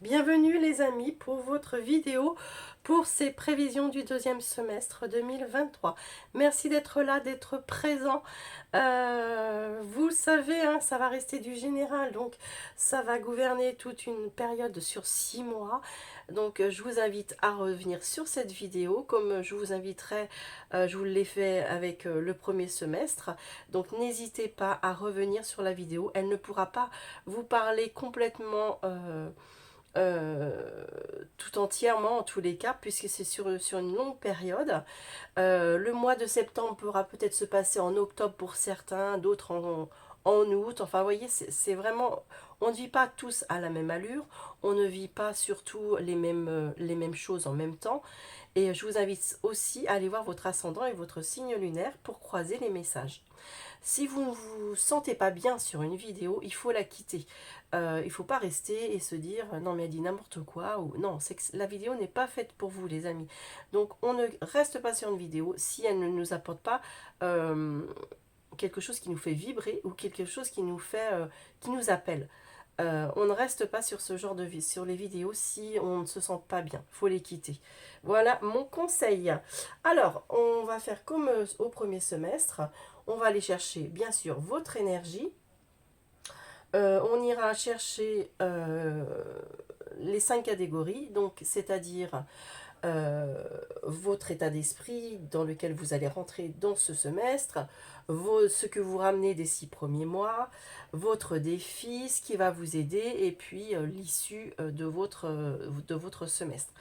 Bienvenue les amis pour votre vidéo pour ces prévisions du deuxième semestre 2023. Merci d'être là, d'être présent. Vous savez, hein, ça va rester du général, donc ça va gouverner toute une période sur 6 mois. Donc je vous invite à revenir sur cette vidéo comme je vous inviterai, je vous l'ai fait avec le premier semestre. Donc n'hésitez pas à revenir sur la vidéo, elle ne pourra pas vous parler complètement tout entièrement en tous les cas, puisque c'est sur une longue période. Le mois de septembre pourra peut-être se passer en octobre pour certains, d'autres en août. Enfin, vous voyez, c'est vraiment... On ne vit pas tous à la même allure, on ne vit pas surtout les mêmes choses en même temps. Et je vous invite aussi à aller voir votre ascendant et votre signe lunaire pour croiser les messages. Si vous ne vous sentez pas bien sur une vidéo, il faut la quitter. Il ne faut pas rester et se dire non mais elle dit n'importe quoi, ou non, c'est que la vidéo n'est pas faite pour vous les amis. Donc on ne reste pas sur une vidéo si elle ne nous apporte pas quelque chose qui nous fait vibrer ou quelque chose qui nous fait qui nous appelle. On ne reste pas sur ce genre de vie, sur les vidéos si on ne se sent pas bien. Il faut les quitter. Voilà mon conseil. Alors, on va faire comme au premier semestre. On va aller chercher, bien sûr, votre énergie. On ira chercher les 5 catégories, donc c'est-à-dire votre état d'esprit dans lequel vous allez rentrer dans ce semestre, ce que vous ramenez des 6 premiers mois, votre défi, ce qui va vous aider, et puis l'issue de votre semestre.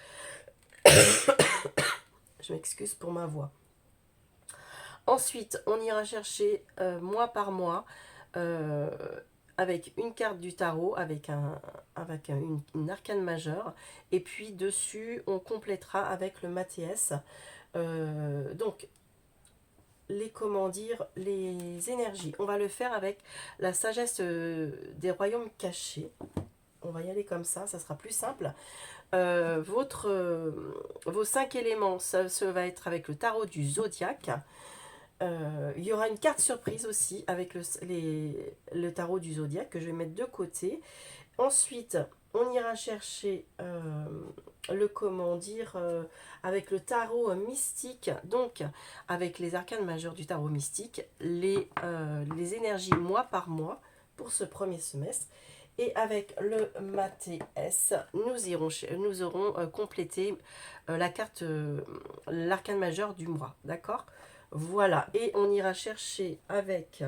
Je m'excuse pour ma voix. Ensuite, on ira chercher mois par mois euh, avec une carte du tarot, avec une arcane majeure, et puis dessus, on complétera avec le Mathias. Donc, comment dire, les énergies. On va le faire avec la sagesse des royaumes cachés. On va y aller comme ça sera plus simple. Vos 5 éléments, ça va être avec le tarot du zodiaque. Il y aura une carte surprise aussi avec le tarot du zodiaque que je vais mettre de côté. Ensuite, on ira chercher avec le tarot mystique, donc avec les arcanes majeures du tarot mystique, les énergies mois par mois pour ce premier semestre. Et avec le Mathias, nous aurons complété la carte, l'arcane majeure du mois, d'accord? Voilà, et on ira chercher avec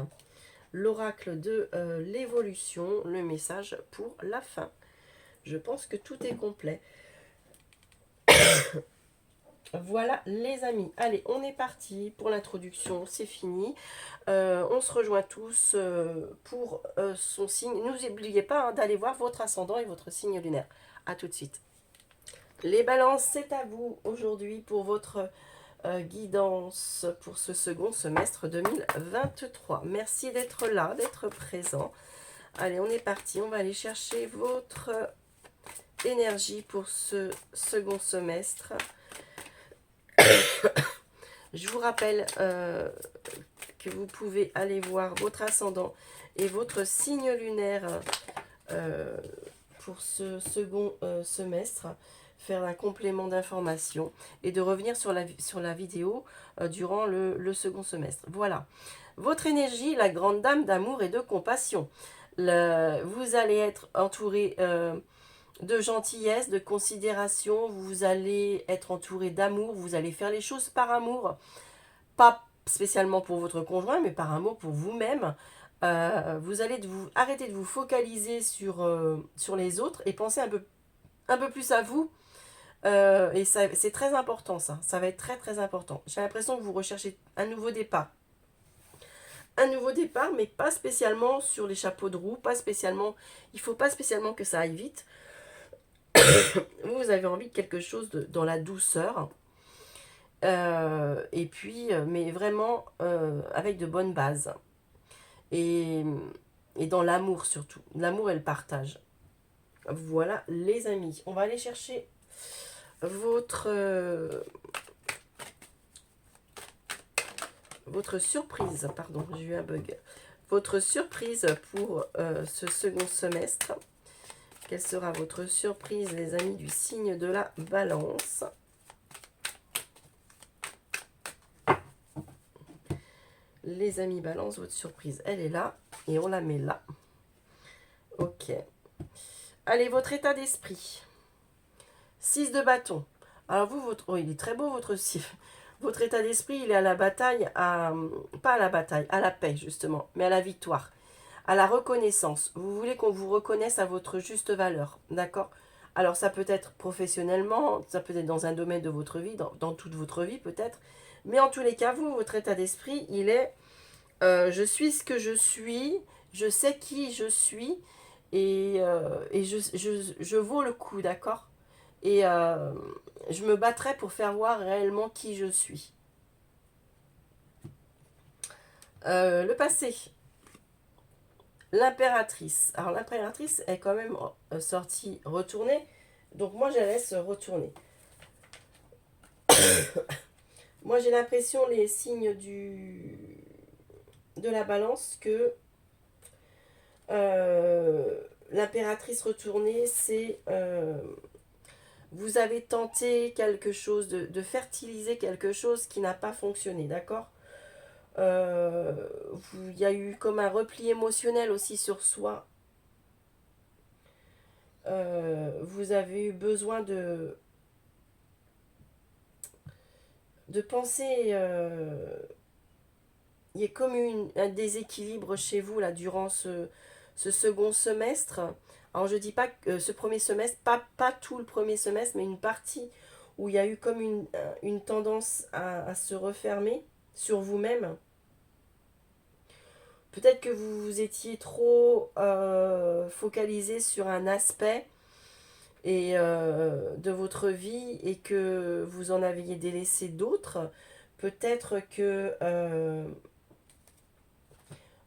l'oracle de l'évolution, le message pour la fin. Je pense que tout est complet. Voilà les amis, allez on est parti pour l'introduction, c'est fini. On se rejoint tous pour son signe. N'oubliez pas hein, d'aller voir votre ascendant et votre signe lunaire. A tout de suite. Les balances, c'est à vous aujourd'hui pour votre guidance pour ce second semestre 2023. Merci d'être là, d'être présent. Allez, on est parti. On va aller chercher votre énergie pour ce second semestre. Je vous rappelle que vous pouvez aller voir votre ascendant et votre signe lunaire pour ce second semestre, faire un complément d'information et de revenir sur la vidéo durant le second semestre. Voilà. Votre énergie, la grande dame d'amour et de compassion. Vous allez être entouré de gentillesse, de considération, vous allez être entouré d'amour, vous allez faire les choses par amour, pas spécialement pour votre conjoint, mais par amour pour vous-même. Vous allez arrêter de vous focaliser sur les autres et penser un peu plus à vous. Et c'est très important ça va être très très important. J'ai l'impression que vous recherchez un nouveau départ. Un nouveau départ, mais pas spécialement sur les chapeaux de roue, pas spécialement, il faut pas spécialement que ça aille vite. Vous avez envie de quelque chose dans la douceur. Et puis, mais vraiment avec de bonnes bases. Et, et dans l'amour surtout. L'amour et le partage. Voilà les amis. On va aller chercher votre surprise. Pardon, j'ai eu un bug. Votre surprise pour ce second semestre. Quelle sera votre surprise, les amis du signe de la Balance? Les amis Balance, votre surprise, elle est là. Et on la met là. Ok. Allez, votre état d'esprit. 6 de bâton. Alors vous, oh, il est très beau votre 6. Votre état d'esprit, il est à la bataille, pas à la bataille, à la paix justement, mais à la victoire, à la reconnaissance. Vous voulez qu'on vous reconnaisse à votre juste valeur, d'accord? Alors ça peut être professionnellement, ça peut être dans un domaine de votre vie, dans toute votre vie peut-être, mais en tous les cas, vous, votre état d'esprit, il est je suis ce que je suis, je sais qui je suis, et je vaux le coup, d'accord? Et je me battrai pour faire voir réellement qui je suis. Le passé. L'impératrice. Alors l'impératrice est quand même sortie retournée. Donc moi je la laisse retourner. Moi j'ai l'impression, les signes de la balance, que l'impératrice retournée, c'est... vous avez tenté quelque chose, de fertiliser quelque chose qui n'a pas fonctionné, d'accord? Il y a eu comme un repli émotionnel aussi sur soi. Vous avez eu besoin de penser. Il y a comme un déséquilibre chez vous là durant ce second semestre. Alors je dis pas que ce premier semestre, pas tout le premier semestre, mais une partie où il y a eu comme une tendance à se refermer sur vous-même. Peut-être que vous étiez trop focalisé sur un aspect de votre vie, et que vous en aviez délaissé d'autres. Peut-être que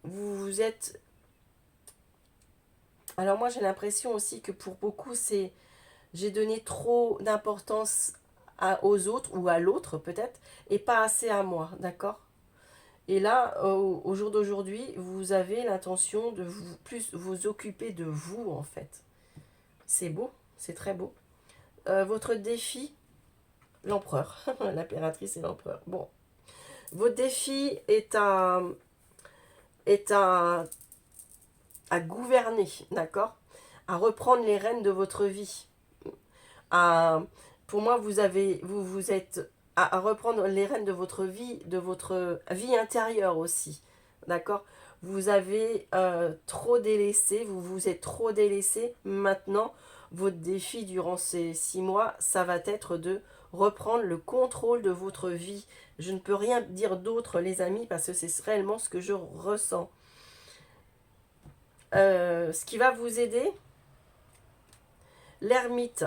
vous êtes... Alors moi j'ai l'impression aussi que pour beaucoup c'est... J'ai donné trop d'importance aux autres, ou à l'autre peut-être, et pas assez à moi, d'accord? Et là, au jour d'aujourd'hui, vous avez l'intention de plus vous occuper de vous, en fait. C'est beau, c'est très beau. Votre défi, l'empereur, l'impératrice et l'empereur. Bon, votre défi est à gouverner, d'accord? À reprendre les rênes de votre vie. À, pour moi, vous êtes à reprendre les rênes de votre vie intérieure aussi, d'accord? Vous avez trop délaissé, vous vous êtes trop délaissé. Maintenant, votre défi durant ces 6 mois, ça va être de reprendre le contrôle de votre vie. Je ne peux rien dire d'autre, les amis, parce que c'est réellement ce que je ressens. Ce qui va vous aider, l'ermite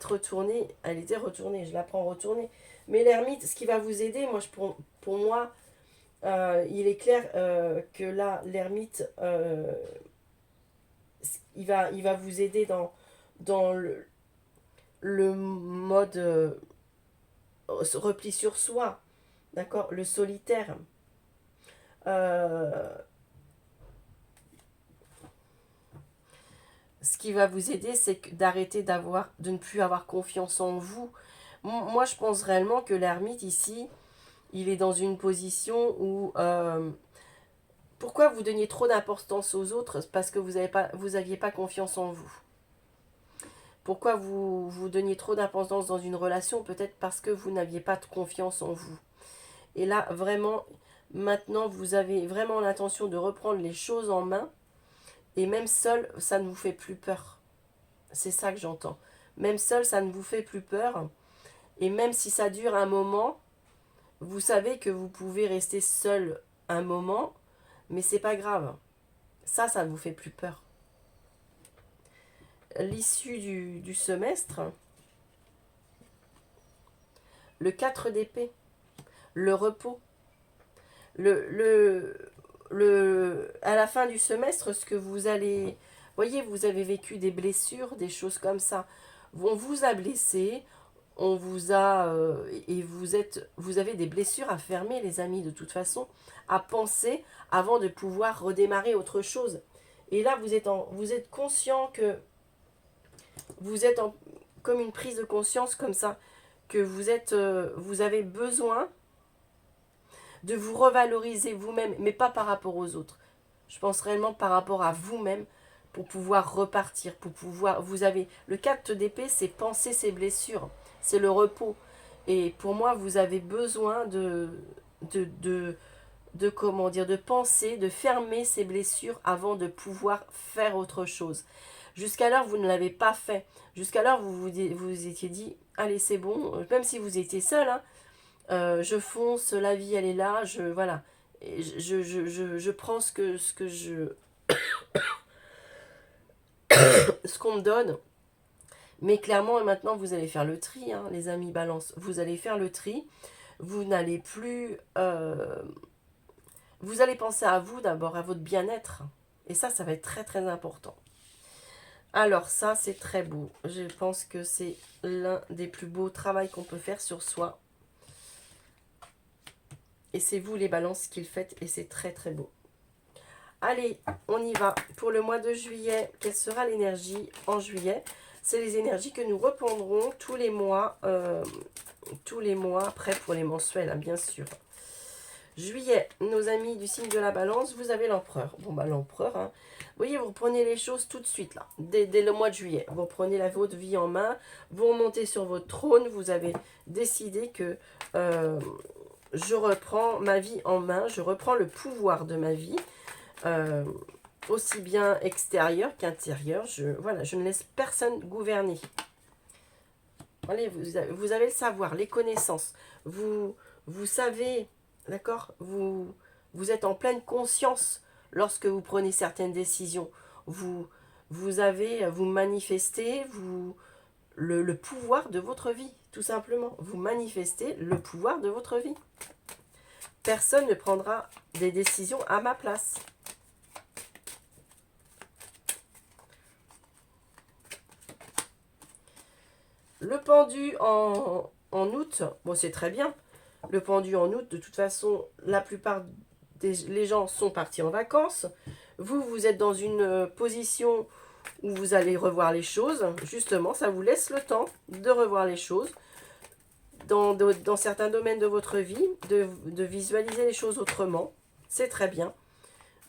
retournée, elle était retournée, je la prends retournée. Mais l'ermite, ce qui va vous aider, pour moi, il est clair que là, l'ermite, il va vous aider dans le mode repli sur soi, d'accord? Le solitaire. Euh, Ce qui va vous aider, c'est d'arrêter de ne plus avoir confiance en vous. Moi, je pense réellement que l'ermite ici, il est dans une position où... pourquoi vous donniez trop d'importance aux autres? Parce que vous aviez pas confiance en vous. Pourquoi vous donniez trop d'importance dans une relation? Peut-être parce que vous n'aviez pas de confiance en vous. Et là, vraiment, maintenant, vous avez vraiment l'intention de reprendre les choses en main. Et même seul, ça ne vous fait plus peur. C'est ça que j'entends. Même seul, ça ne vous fait plus peur. Et même si ça dure un moment, vous savez que vous pouvez rester seul un moment, mais c'est pas grave. Ça ne vous fait plus peur. L'issue du semestre, le 4 d'épée, le repos. À la fin du semestre, ce que vous allez... Voyez, vous avez vécu des blessures, des choses comme ça. On vous a blessé, on vous a... et vous avez des blessures à fermer, les amis, de toute façon, à penser avant de pouvoir redémarrer autre chose. Et là, vous êtes conscient que Vous êtes comme une prise de conscience comme ça, que vous avez besoin de vous revaloriser vous-même, mais pas par rapport aux autres. Je pense réellement par rapport à vous-même pour pouvoir repartir, pour pouvoir... Vous avez le 4 d'épée, c'est penser ses blessures, c'est le repos. Et pour moi, vous avez besoin comment dire, de penser, de fermer ces blessures avant de pouvoir faire autre chose. Jusqu'alors, vous ne l'avez pas fait. Jusqu'alors, vous étiez dit, allez, c'est bon, même si vous étiez seul, hein, je fonce, la vie, elle est là, voilà. Et je prends ce qu'on me donne. Mais clairement, maintenant, vous allez faire le tri, hein, les amis balance. Vous allez faire le tri. Vous n'allez plus... vous allez penser à vous d'abord, à votre bien-être. Et ça va être très très important. Alors ça, c'est très beau. Je pense que c'est l'un des plus beaux travaux qu'on peut faire sur soi. Et c'est vous les balances qui le faites et c'est très très beau. Allez, on y va. Pour le mois de juillet, quelle sera l'énergie en juillet? C'est les énergies que nous reprendrons tous les mois après pour les mensuels, hein, bien sûr. Juillet, nos amis du signe de la balance, vous avez l'empereur. Bon, bah l'empereur, hein. Vous voyez, vous reprenez les choses tout de suite, là, dès le mois de juillet. Vous reprenez votre vie en main, vous remontez sur votre trône, vous avez décidé que je reprends ma vie en main, je reprends le pouvoir de ma vie, aussi bien extérieur qu'intérieur. Voilà, je ne laisse personne gouverner. Allez, vous avez le savoir, les connaissances. Vous savez... D'accord, vous êtes en pleine conscience lorsque vous prenez certaines décisions. Vous manifestez le pouvoir de votre vie, tout simplement. Vous manifestez le pouvoir de votre vie. Personne ne prendra des décisions à ma place. Le pendu en août, bon c'est très bien. Le pendu en août, de toute façon, la plupart les gens sont partis en vacances. Vous êtes dans une position où vous allez revoir les choses. Justement, ça vous laisse le temps de revoir les choses. Dans certains domaines de votre vie, de visualiser les choses autrement. C'est très bien.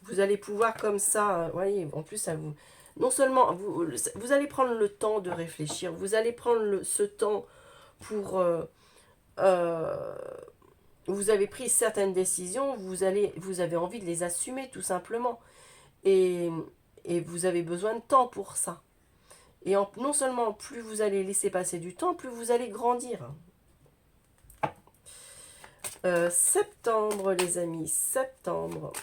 Vous allez pouvoir comme ça, voyez, en plus, ça vous... Non seulement, vous allez prendre le temps de réfléchir, vous allez prendre ce temps pour... vous avez pris certaines décisions, vous avez envie de les assumer tout simplement. Et vous avez besoin de temps pour ça. Et non seulement plus vous allez laisser passer du temps, plus vous allez grandir. Septembre, les amis, septembre.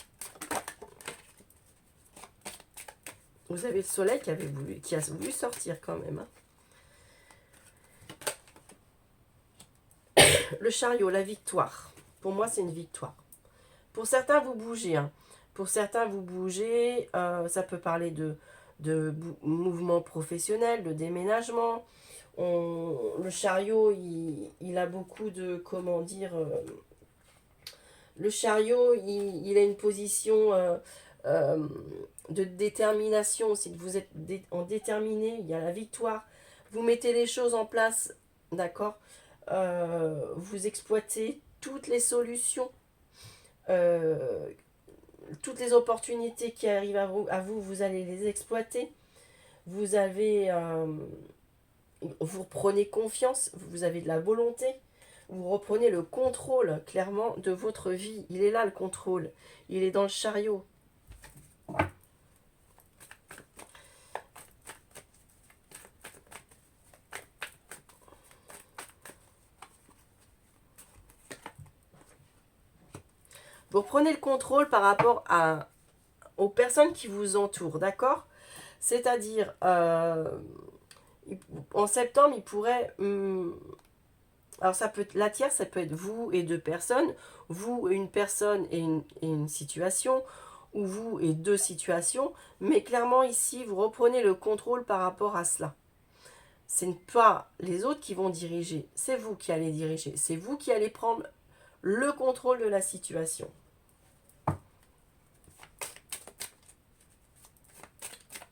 Vous avez le soleil qui a voulu sortir quand même. Hein. Le chariot, la victoire. Pour moi, c'est une victoire. Pour certains, vous bougez. Hein. Pour certains, vous bougez. Ça peut parler de mouvement professionnel, de déménagement. Le chariot, il a beaucoup de... Comment dire... le chariot, il a une position de détermination. Si vous êtes déterminé, il y a la victoire. Vous mettez les choses en place, d'accord, vous exploitez toutes les solutions, toutes les opportunités qui arrivent à vous, vous allez les exploiter. Vous reprenez confiance, vous avez de la volonté. Vous reprenez le contrôle, clairement, de votre vie. Il est là, le contrôle. Il est dans le chariot. Vous reprenez le contrôle par rapport aux personnes qui vous entourent, d'accord? C'est-à-dire, en septembre, il pourrait... alors, la tierce, ça peut être vous et deux personnes, vous et une personne et une situation, ou vous et deux situations, mais clairement ici, vous reprenez le contrôle par rapport à cela. Ce n'est pas les autres qui vont diriger, c'est vous qui allez diriger, c'est vous qui allez prendre le contrôle de la situation.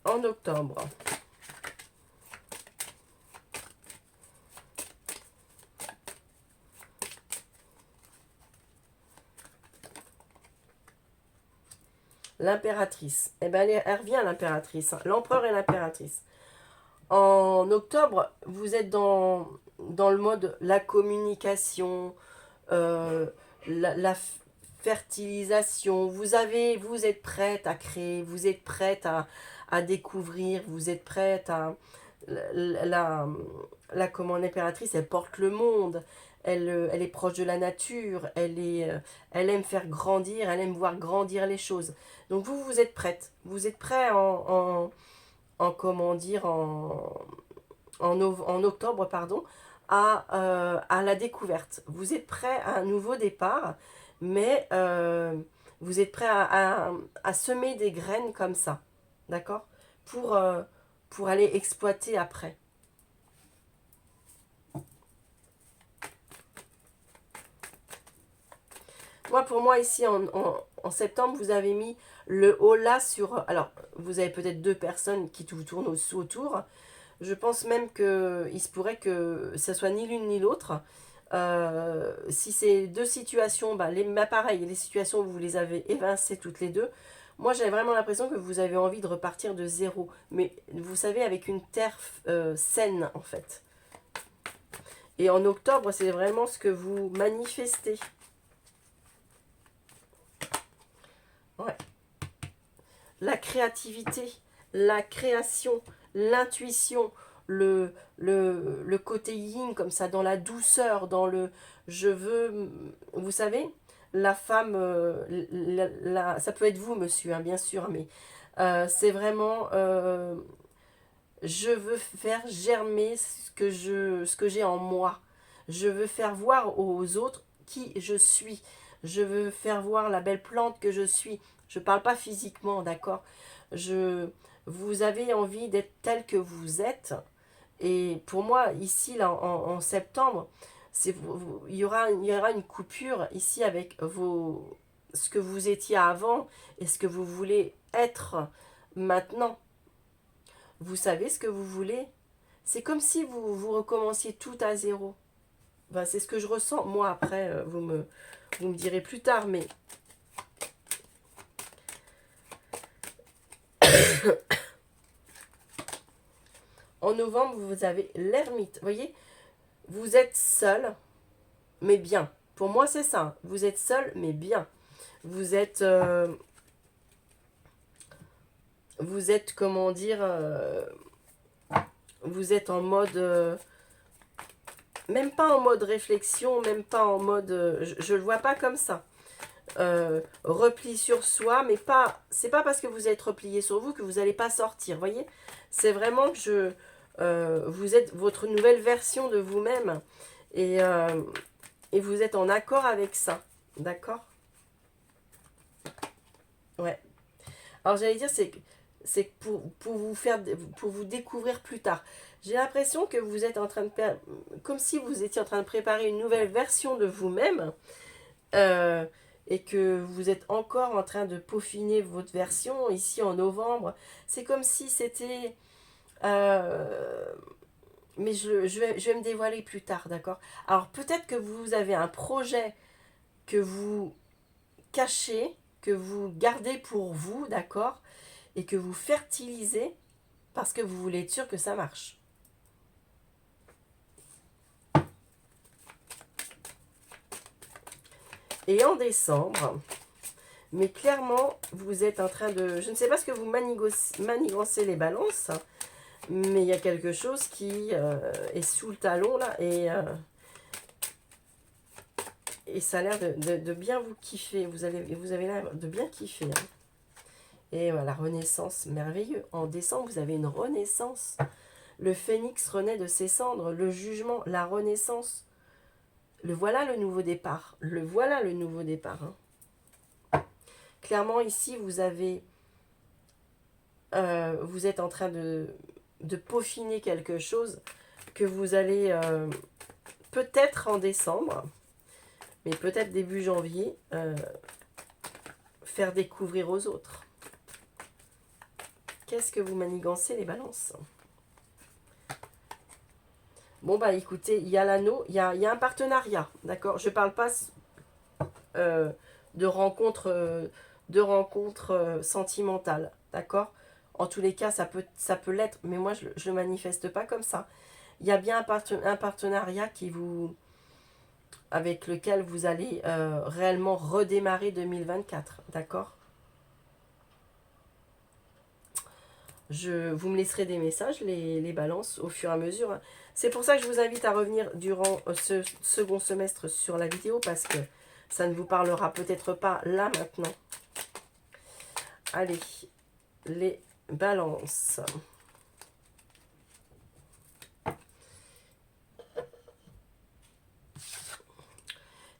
En octobre. L'impératrice. Eh ben, elle revient, l'impératrice, hein. L'empereur et l'impératrice. En octobre, vous êtes dans le mode la communication, euh, la fertilisation. Vous êtes prête à créer, vous êtes prête à découvrir, vous êtes prête à... Comment l'impératrice, elle porte le monde, elle est proche de la nature, elle aime faire grandir, elle aime voir grandir les choses. Donc vous êtes prête. Vous êtes prêt en comment dire, en octobre, pardon, à la découverte. Vous êtes prêt à un nouveau départ, mais vous êtes prêt à semer des graines comme ça, d'accord, pour aller exploiter après. Moi, pour moi, ici, en septembre, vous avez mis le haut là sur... Alors, vous avez peut-être deux personnes qui vous tournent autour. Je pense même qu'il se pourrait que ce soit ni l'une ni l'autre. Si c'est deux situations, bah, pareil, les situations, vous les avez évincées toutes les deux. Moi, j'ai vraiment l'impression que vous avez envie de repartir de zéro. Mais vous savez, avec une terre saine, en fait. Et en octobre, c'est vraiment ce que vous manifestez. Ouais. La créativité, la création, l'intuition, le côté yin, comme ça, dans la douceur, dans le je veux, vous savez, la femme, ça peut être vous, monsieur, hein, bien sûr, mais c'est vraiment, je veux faire germer ce que j'ai en moi. Je veux faire voir aux autres qui je suis. Je veux faire voir la belle plante que je suis. Je ne parle pas physiquement, d'accord. je, Vous avez envie d'être tel que vous êtes. Et pour moi, ici, là, en septembre, il y aura une coupure ici avec ce que vous étiez avant et ce que vous voulez être maintenant. Vous savez ce que vous voulez. C'est comme si vous recommenciez tout à zéro. Ben, c'est ce que je ressens. Moi, après, vous me direz plus tard, mais en novembre, vous avez l'ermite. Vous voyez, vous êtes seul, mais bien. Pour moi, c'est ça. Vous êtes seul, mais bien. Vous êtes, comment dire, vous êtes en mode, même pas en mode réflexion, même pas en mode, je le vois pas comme ça. Repli sur soi, mais pas, c'est pas parce que vous êtes replié sur vous que vous n'allez pas sortir, voyez. C'est vraiment que vous êtes votre nouvelle version de vous-même et, euh, et vous êtes en accord avec ça, d'accord. Ouais. Alors j'allais dire, c'est pour vous découvrir plus tard. J'ai l'impression que vous êtes en train de comme si vous étiez en train de préparer une nouvelle version de vous-même, euh, et que vous êtes encore en train de peaufiner votre version ici en novembre. C'est comme si c'était... euh, mais je vais me dévoiler plus tard, d'accord. Alors peut-être que vous avez un projet que vous cachez, que vous gardez pour vous, d'accord, et que vous fertilisez parce que vous voulez être sûr que ça marche. Et en décembre, mais clairement, vous êtes en train de... Je ne sais pas ce que vous manigancez les balances, mais il y a quelque chose qui est sous le talon, là, et ça a l'air de bien vous kiffer. Vous avez l'air de bien kiffer, hein. Et voilà, la renaissance, merveilleux. En décembre, vous avez une renaissance. Le phénix renaît de ses cendres, le jugement, la renaissance. Le voilà le nouveau départ. Le voilà le nouveau départ, hein. Clairement, ici, vous êtes en train de peaufiner quelque chose que vous allez peut-être en décembre, mais peut-être début janvier, faire découvrir aux autres. Qu'est-ce que vous manigancez les balances? Bon, bah écoutez, il y a l'anneau, il y a un partenariat, d'accord. Je ne parle pas de rencontre de rencontres sentimentales, d'accord? En tous les cas, ça peut l'être, mais moi, je ne manifeste pas comme ça. Il y a bien un partenariat avec lequel vous allez réellement redémarrer 2024, d'accord? Vous me laisserez des messages, les balances, au fur et à mesure, hein. C'est pour ça que je vous invite à revenir durant ce second semestre sur la vidéo, parce que ça ne vous parlera peut-être pas là maintenant. Allez, les balances.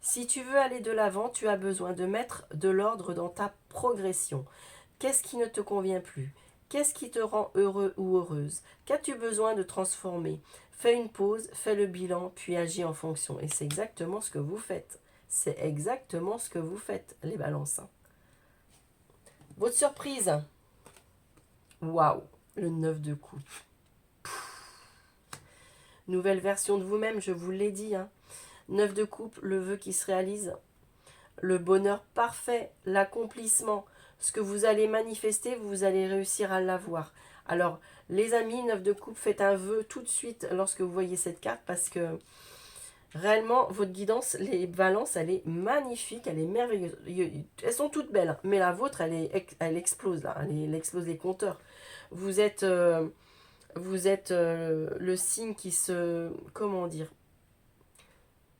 Si tu veux aller de l'avant, tu as besoin de mettre de l'ordre dans ta progression. Qu'est-ce qui ne te convient plus? Qu'est-ce qui te rend heureux ou heureuse? Qu'as-tu besoin de transformer? Fais une pause, fais le bilan, puis agis en fonction. Et c'est exactement ce que vous faites. C'est exactement ce que vous faites, les balances. Votre surprise. Waouh, le 9 de coupe. Nouvelle version de vous-même, je vous l'ai dit, hein. 9 de coupe, le vœu qui se réalise. Le bonheur parfait, l'accomplissement. Ce que vous allez manifester, vous allez réussir à l'avoir. Alors, les amis, 9 de coupe, faites un vœu tout de suite lorsque vous voyez cette carte, parce que réellement, votre guidance, les balances, elle est magnifique, elle est merveilleuse. Elles sont toutes belles, mais la vôtre, elle explose là, elle explose les compteurs. Vous êtes, le signe qui se, comment dire,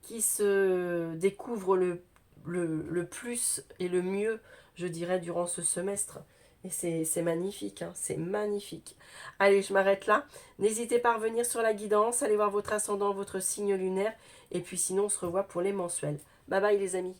qui se découvre le plus et le mieux, je dirais, durant ce semestre. Et c'est magnifique, hein, c'est magnifique. Allez, je m'arrête là. N'hésitez pas à revenir sur la guidance, allez voir votre ascendant, votre signe lunaire. Et puis sinon, on se revoit pour les mensuels. Bye bye les amis.